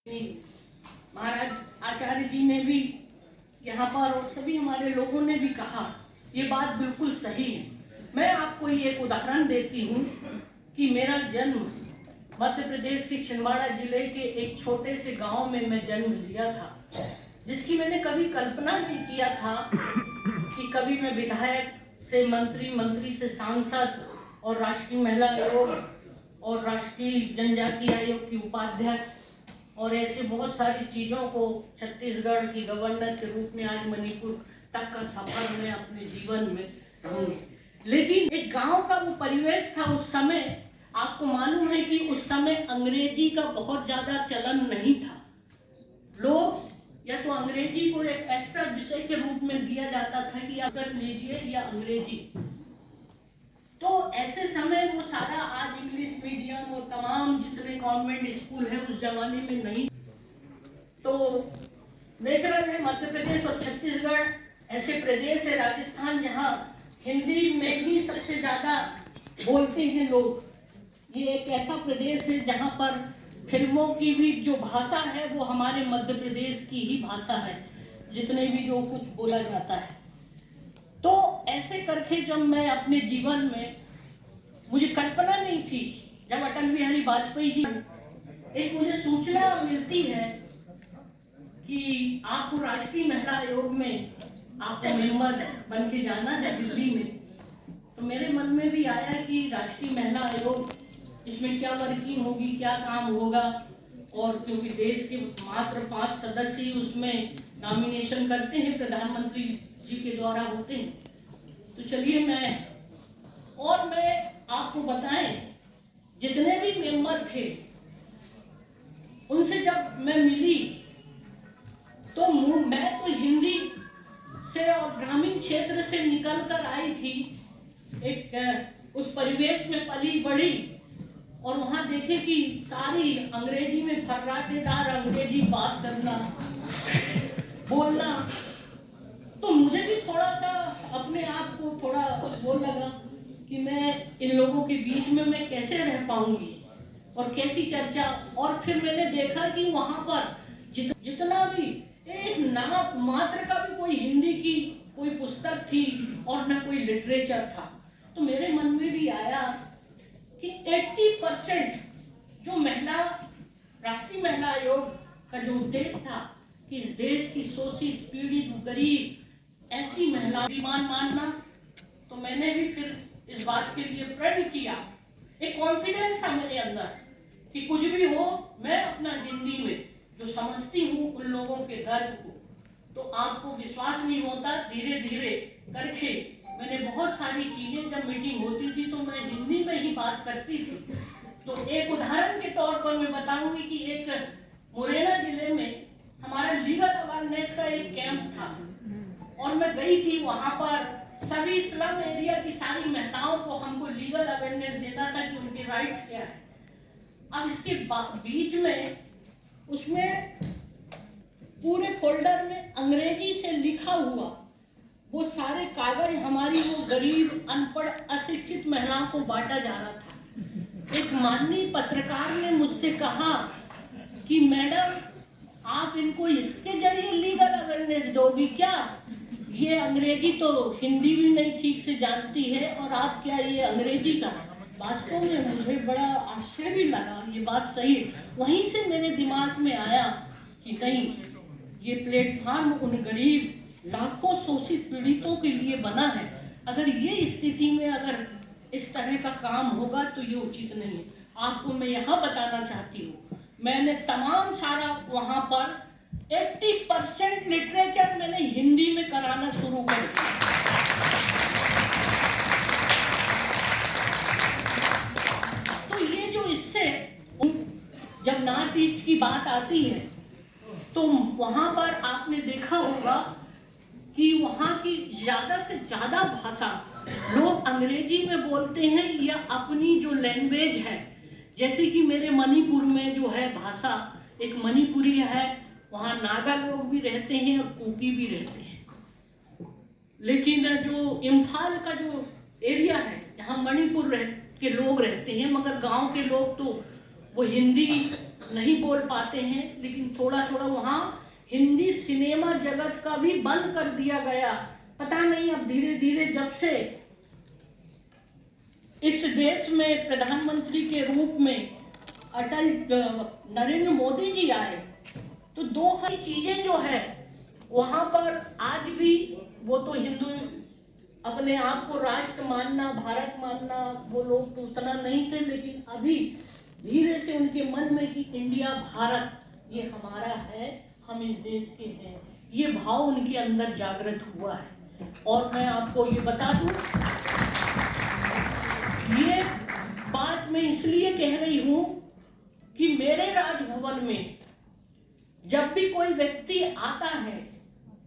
महाराज आचार्य जी ने भी यहाँ पर और सभी हमारे लोगों ने भी कहा, ये बात बिल्कुल सही है। मैं आपको ये एक उदाहरण देती हूँ कि मेरा जन्म मध्य प्रदेश के छिंदवाड़ा जिले के एक छोटे से गांव में मैं जन्म लिया था, जिसकी मैंने कभी कल्पना नहीं किया था कि कभी मैं विधायक से मंत्री, मंत्री से सांसद और राष्ट्रीय महिला आयोग और राष्ट्रीय जनजाति आयोग की उपाध्यक्ष और ऐसे बहुत सारी चीज़ों को छत्तीसगढ़ की गवर्नर के रूप में आज मणिपुर तक का सफर में अपने जीवन में रहूंगी। लेकिन एक गांव का वो परिवेश था उस समय, आपको मालूम है कि उस समय अंग्रेजी का बहुत ज़्यादा चलन नहीं था। लोग या तो अंग्रेजी को एक एक्स्ट्रा विषय के रूप में दिया जाता था कि आप कर लीजिए या अंग्रेजी। तो ऐसे समय वो सारा आज इंग्लिश मीडियम और तमाम जितने कॉन्वेंट स्कूल है उस जमाने में नहीं। तो नेचुरल है मध्य प्रदेश और छत्तीसगढ़ ऐसे प्रदेश है, राजस्थान, जहाँ हिंदी में ही सबसे ज़्यादा बोलते हैं लोग। ये एक ऐसा प्रदेश है जहाँ पर फिल्मों की भी जो भाषा है वो हमारे मध्य प्रदेश की ही भाषा है, जितने भी जो कुछ बोला जाता है। तो ऐसे करके जब मैं अपने जीवन में, मुझे कल्पना नहीं थी, जब अटल बिहारी वाजपेयी जी एक मुझे सूचना मिलती है कि आपको राष्ट्रीय महिला आयोग में आपको मेंबर बन के जाना है दिल्ली में, तो मेरे मन में भी आया कि राष्ट्रीय महिला आयोग, इसमें क्या वर्किंग होगी, क्या काम होगा। और क्योंकि देश के मात्र 5 सदस्य ही उसमें नॉमिनेशन करते हैं, प्रधानमंत्री जी के द्वारा होते हैं, तो चलिए मैं आपको बताएं, जितने भी मेंबर थे उनसे जब मैं मिली तो मैं तो हिंदी से और ग्रामीण क्षेत्र से निकल कर आई थी, एक उस परिवेश में पली बढ़ी और वहां देखे कि सारी अंग्रेजी में फर्राटेदार अंग्रेजी बात करना, बोलना, तो मुझे भी थोड़ा सा अपने आप को थोड़ा वो लगा कि मैं इन लोगों के बीच में मैं कैसे रह पाऊंगी और कैसी चर्चा। और फिर मैंने देखा कि वहां पर जितना भी एक नाम मात्र का भी कोई हिंदी की कोई पुस्तक थी और न कोई लिटरेचर था, तो मेरे मन में भी आया कि 80% जो राष्ट्रीय महिला आयोग का जो उद्देश्य था कि इस देश की शोषित, पीड़ित, गरीब ऐसी महिला ईमान मानना, तो मैंने भी फिर इस बात के लिए प्रण किया। एक कॉन्फिडेंस था मेरे अंदर कि कुछ भी हो मैं अपना हिंदी में जो समझती हूँ उन लोगों के दर्द को, तो आपको विश्वास नहीं होता, धीरे धीरे करके मैंने बहुत सारी चीजें, जब मीटिंग होती थी तो मैं हिंदी में ही बात करती थी। तो एक उदाहरण के तौर पर मैं बताऊंगी कि एक मुरैना जिले में हमारा लीगल अवेयरनेस का एक कैंप था और मैं गई थी वहां पर। सभी स्लम एरिया की सारी महिलाओं को हमको लीगल अवेयरनेस देना था कि उनके राइट्स क्या है। अब इसके बीच में उसमें पूरे फोल्डर में अंग्रेजी से लिखा हुआ वो सारे कागज हमारी वो गरीब, अनपढ़, अशिक्षित महिलाओं को बांटा जा रहा था। एक माननीय पत्रकार ने मुझसे कहा कि मैडम आप इनको इसके जरिए लीगल अवेयरनेस दोगी क्या? ये अंग्रेजी तो हिंदी भी नहीं ठीक से जानती है और आप क्या ये अंग्रेजी का? वास्तव में मुझे बड़ा आश्चर्य भी लगा, ये बात सही। वहीं से मेरे दिमाग में आया कि नहीं, ये प्लेटफॉर्म उन गरीब लाखों शोषित पीड़ितों के लिए बना है। अगर ये स्थिति में अगर इस तरह का काम होगा तो ये उचित नहीं है। आपको मैं यहाँ बताना चाहती हूँ, मैंने तमाम सारा वहाँ पर 80% लिटरेचर मैंने हिंदी में कराना शुरू कर दिया। तो ये जो इससे जब नॉर्थ ईस्ट की बात आती है तो वहाँ पर आपने देखा होगा कि वहाँ की ज़्यादा से ज़्यादा भाषा लोग अंग्रेजी में बोलते हैं या अपनी जो लैंग्वेज है, जैसे कि मेरे मणिपुर में जो है भाषा एक मणिपुरी है, वहाँ नागा लोग भी रहते हैं और कुकी भी रहते हैं। लेकिन जो इम्फाल का जो एरिया है जहाँ मणिपुर के लोग रहते हैं, मगर गांव के लोग तो वो हिंदी नहीं बोल पाते हैं, लेकिन थोड़ा थोड़ा वहाँ हिंदी सिनेमा जगत का भी बंद कर दिया गया। पता नहीं अब धीरे धीरे जब से इस देश में प्रधानमंत्री के रूप में अटल नरेंद्र मोदी जी आए, तो दो ही चीजें जो है वहां पर आज भी, वो तो हिंदू अपने आप को राष्ट्र मानना, भारत मानना, वो लोग तो उतना नहीं थे, लेकिन अभी धीरे से उनके मन में कि इंडिया, भारत ये हमारा है, हम इस देश के हैं, ये भाव उनके अंदर जागृत हुआ है। और मैं आपको ये बता दूं, ये बात मैं इसलिए कह रही हूं कि मेरे राजभवन में जब भी कोई व्यक्ति आता है,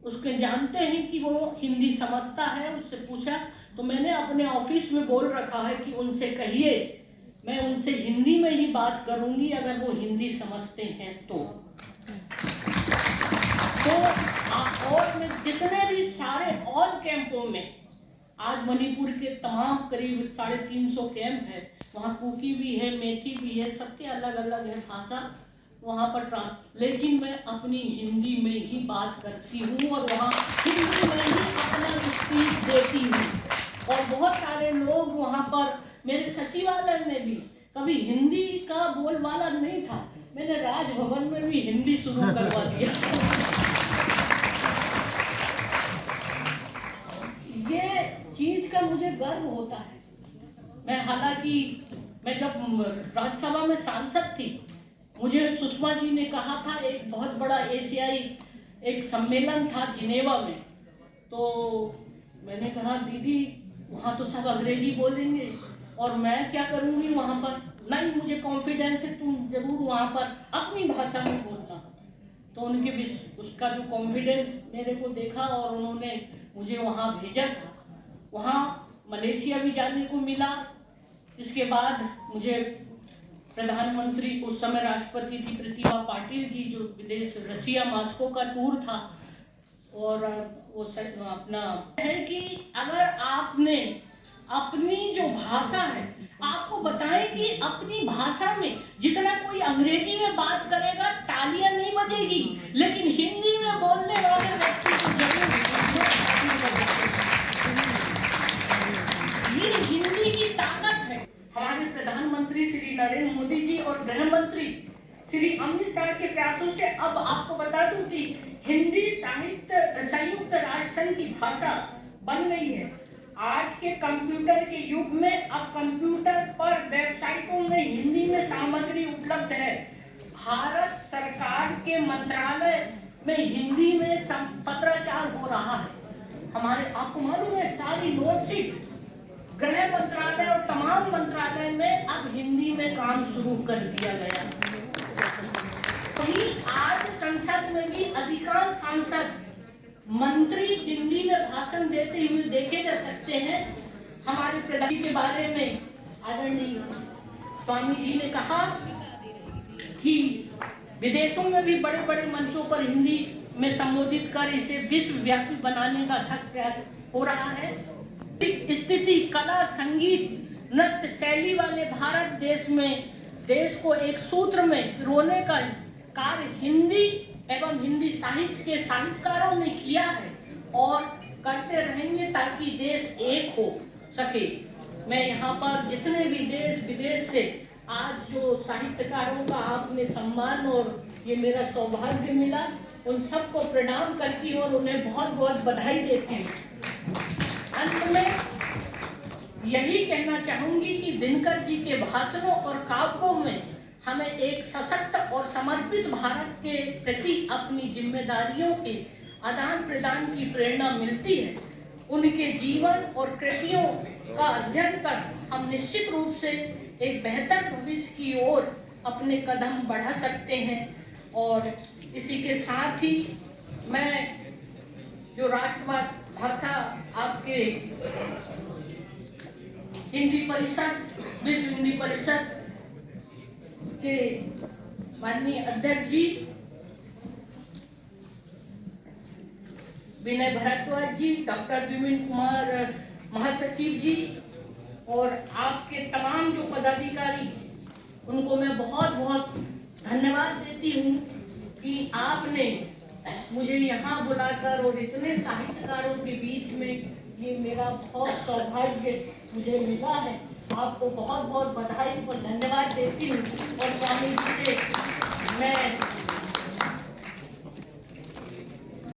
उसके जानते हैं कि वो हिंदी समझता है, उससे पूछा तो मैंने अपने ऑफिस में बोल रखा है कि उनसे कहिए मैं उनसे हिंदी में ही बात करूंगी अगर वो हिंदी समझते हैं तो और मैं जितने भी सारे और कैंपों में, आज मणिपुर के तमाम करीब 350 कैंप है, वहाँ कुकी भी है, मेथी भी है, सबके अलग अलग है भाषा वहाँ पर लेकिन मैं अपनी हिंदी में ही बात करती हूँ और वहाँ हिंदी में ही अपना स्पीच देती हूँ। और बहुत सारे लोग वहाँ पर, मेरे सचिवालय में भी कभी हिंदी का बोलबाला नहीं था, मैंने राजभवन में भी हिंदी शुरू करवा दिया। ये चीज का मुझे गर्व होता है। मैं हालांकि मैं जब राज्यसभा में सांसद थी, मुझे सुषमा जी ने कहा था, एक बहुत बड़ा एशियाई एक सम्मेलन था जिनेवा में, तो मैंने कहा दीदी वहाँ तो सब अंग्रेजी बोलेंगे और मैं क्या करूँगी वहाँ पर, नहीं मुझे कॉन्फिडेंस है, तुम जरूर वहाँ पर अपनी भाषा में बोलना। तो उनके भी उसका जो कॉन्फिडेंस मेरे को देखा और उन्होंने मुझे वहाँ भेजा था। वहाँ मलेशिया भी जाने को मिला। इसके बाद मुझे प्रधानमंत्री, उस समय राष्ट्रपति थी प्रतिभा पाटिल जी, जो विदेश रसिया मॉस्को का टूर था, और वो अपना है कि अगर आपने अपनी जो भाषा है, आपको बताएं कि अपनी भाषा में जितना कोई अंग्रेजी में बात करेगा तालियां नहीं बजेगी, लेकिन हिंदी में बोलने वाले व्यक्ति को जरूर ये हिंदी की ताकत है। हमारे प्रधानमंत्री श्री नरेंद्र मोदी जी और गृह मंत्री श्री अमित शाह के प्रयासों से अब आपको बता दूं कि हिंदी साहित्य संयुक्त राष्ट्र संघ की भाषा बन गई है। आज के कंप्यूटर के युग में अब कंप्यूटर पर वेबसाइटों में हिंदी में सामग्री उपलब्ध है। भारत सरकार के मंत्रालय में हिंदी में पत्राचार हो रहा है। हमारे, आपको मालूम है, सारी नोटशीट गृह मंत्रालय और तमाम मंत्रालय में अब हिंदी में काम शुरू कर दिया गया। वहीं आज संसद में भी अधिकांश सांसद, मंत्री हिंदी में भाषण देते हुए देखे जा सकते हैं। हमारे प्रधानमंत्री के बारे में आदरणीय स्वामी जी ने कहा कि विदेशों में भी बड़े बड़े मंचों पर हिंदी में संबोधित कर इसे विश्वव्यापी बनाने का अथक प्रयास हो रहा है। स्थिति, कला, संगीत, नृत्य शैली वाले भारत देश में देश को एक सूत्र में रोने का कार्य हिंदी एवं हिंदी साहित्य के साहित्यकारों ने किया है और करते रहेंगे ताकि देश एक हो सके। मैं यहाँ पर जितने भी देश विदेश से आज जो साहित्यकारों का आपने सम्मान और ये मेरा सौभाग्य मिला, उन सबको प्रणाम करती हूँ और उन्हें बहुत बहुत बधाई देती हूँ। अंत में यही कहना चाहूंगी कि दिनकर जी के भाषणों और काव्यों में हमें एक सशक्त और समर्पित भारत के प्रति अपनी जिम्मेदारियों के आदान प्रदान की प्रेरणा मिलती है। उनके जीवन और कृतियों का अध्ययन कर हम निश्चित रूप से एक बेहतर भविष्य की ओर अपने कदम बढ़ा सकते हैं। और इसी के साथ ही मैं जो राष्ट्रभाषा आपके हिंदी परिषद, विश्व हिंदी परिषद के माननीय अध्यक्ष जी विनय भारद्वाज जी, डॉक्टर विपिन कुमार महासचिव जी और आपके तमाम जो पदाधिकारी, उनको मैं बहुत बहुत धन्यवाद देती हूँ कि आपने मुझे यहाँ बुलाकर और इतने साहित्यकारों के बीच में ये मेरा बहुत सौभाग्य मुझे मिला है। आपको बहुत बहुत बधाई और धन्यवाद देती हूँ और स्वामी जी